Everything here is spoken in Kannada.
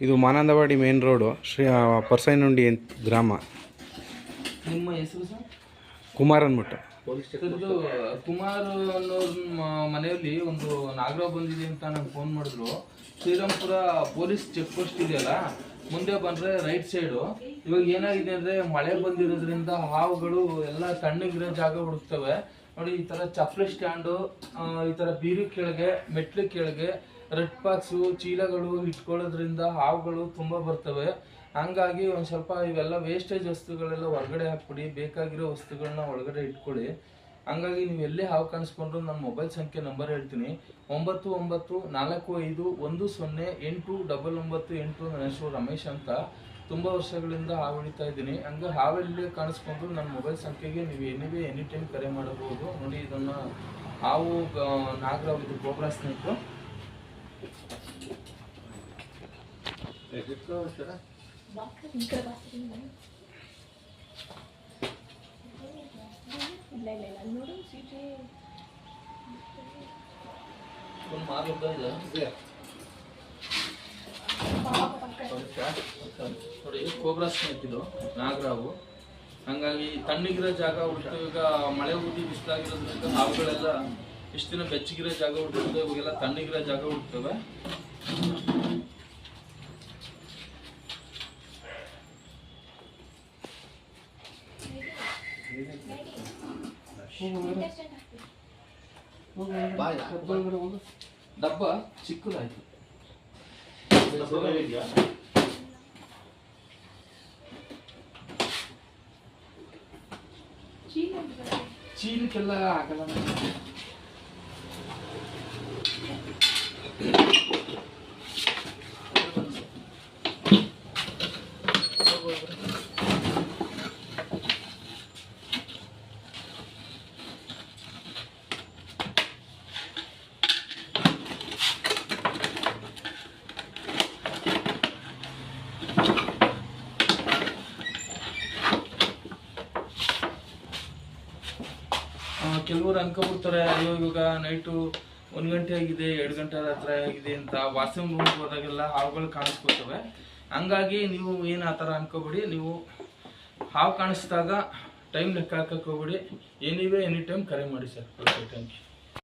ಇದು ಮಾನಂದವಾಡಿ ಮೇನ್ ರೋಡು ಪರ್ಸೈನುಂಡಿ ಗ್ರಾಮ. ನಿಮ್ಮ ಹೆಸರು ಸರ್? ಕುಮಾರ್ ಅಂದ್ಬಿಟ್ಟು. ಇದು ಕುಮಾರ್ ಅನ್ನೋರ ಮನೆಯಲ್ಲಿ ಒಂದು ನಾಗರಾವ್ ಬಂದಿದೆ ಅಂತ ನಂಗೆ ಫೋನ್ ಮಾಡಿದ್ರು. ಶ್ರೀರಾಮ್ಪುರ ಪೊಲೀಸ್ ಚೆಕ್ ಪೋಸ್ಟ್ ಇದೆಯಲ್ಲ, ಮುಂದೆ ಬಂದರೆ ರೈಟ್ ಸೈಡು. ಇವಾಗ ಏನಾಗಿದೆ ಅಂದರೆ ಮಳೆ ಬಂದಿರೋದ್ರಿಂದ ಹಾವುಗಳು ಎಲ್ಲ ತಣ್ಣಗಿರೋ ಜಾಗ ಹುಡುಕ್ತವೆ ನೋಡಿ. ಈ ಥರ ಚಪ್ಪಲಿ ಸ್ಟ್ಯಾಂಡು, ಈ ಥರ ಬೀರು ಕೆಳಗೆ, ಮೆಟ್ಲು ಕೆಳಗೆ ರೆಡ್ ಬಾಕ್ಸು ಚೀಲಗಳು ಇಟ್ಕೊಳ್ಳೋದ್ರಿಂದ ಹಾವುಗಳು ತುಂಬ ಬರ್ತವೆ. ಹಂಗಾಗಿ ಒಂದು ಸ್ವಲ್ಪ ಇವೆಲ್ಲ ವೇಸ್ಟೇಜ್ ವಸ್ತುಗಳೆಲ್ಲ ಹೊರಗಡೆ ಹಾಕ್ಬಿಡಿ, ಬೇಕಾಗಿರೋ ವಸ್ತುಗಳನ್ನ ಒಳಗಡೆ ಇಟ್ಕೊಳ್ಳಿ. ಹಂಗಾಗಿ ನೀವು ಎಲ್ಲೇ ಹಾವು ಕಾಣಿಸ್ಕೊಂಡ್ರು ನನ್ನ ಮೊಬೈಲ್ ಸಂಖ್ಯೆ ನಂಬರ್ ಹೇಳ್ತೀನಿ, 9945108998. ನನ್ನ ಹೆಸರು ರಮೇಶ್ ಅಂತ. ತುಂಬ ವರ್ಷಗಳಿಂದ ಹಾವು ಹಿಡಿತಾ ಇದ್ದೀನಿ. ಹಂಗೆ ಹಾವೆಲ್ಲೇ ಕಾಣಿಸ್ಕೊಂಡ್ರು ನನ್ನ ಮೊಬೈಲ್ ಸಂಖ್ಯೆಗೆ ನೀವು ಎನಿ ಟೈಮ್ ಕರೆ ಮಾಡಬಹುದು. ನೋಡಿ, ಇದನ್ನು ಹಾವು ನಾಗರಾವ್, ಇದು ಕೋಬ್ರಾ ಸ್ನೇಕ್. ನೋಡಿ, ಕೋಬ್ರಾ ಸ್ನೇಕ್ ಇದು ನಾಗರಾವು. ಹಂಗಾಗಿ ತಣ್ಣಗಿರೋ ಜಾಗ ಹುಡುಕ್ತವೆ. ಈಗ ಮಳೆ ಊದಿ ಬಿಸಿಲಾಗಿರೋದ್ರಿಂದ ಹಾವುಗಳೆಲ್ಲ ಇಷ್ಟು ದಿನ ಬೆಚ್ಚಗಿರೋ ಜಾಗ ಹುಡುಕ್ತವೆ, ಇವಾಗೆಲ್ಲ ತಣ್ಣಗಿರೋ ಜಾಗ ಹುಡುಕ್ತವೆ. ಡಬ್ಬ ಚಿಕ್ಕದಾಯ್ತು. ಚೀಲಕ್ಕೆಲ್ಲ ಆಗಲ್ಲ. ಕೆಲವರು ಅನ್ಕೊಬಿಡ್ತಾರೆ, ಅಯ್ಯೋ ಇವಾಗ ನೈಟು 1 ಗಂಟೆ ಆಗಿದೆ, 2 ಗಂಟೆ ಹತ್ರ ಆಗಿದೆ ಅಂತ ವಾಶ್ರೂಮ್ ರೂಮ್ಗೆ ಹೋದಾಗೆಲ್ಲ ಹಾವುಗಳು ಕಾಣಿಸ್ಕೊತವೆ. ಹಂಗಾಗಿ ನೀವು ಏನು ಆ ಥರ ಅನ್ಕೋಬೇಡಿ. ನೀವು ಹಾವು ಕಾಣಿಸಿದಾಗ ಟೈಮ್ ಲೆಕ್ಕ ಹಾಕಕ್ಕೆ ಹೋಗ್ಬಿಡಿ. ಎನಿ ಟೈಮ್ ಕರೆ ಮಾಡಿ ಸರ್. Okay, thank you.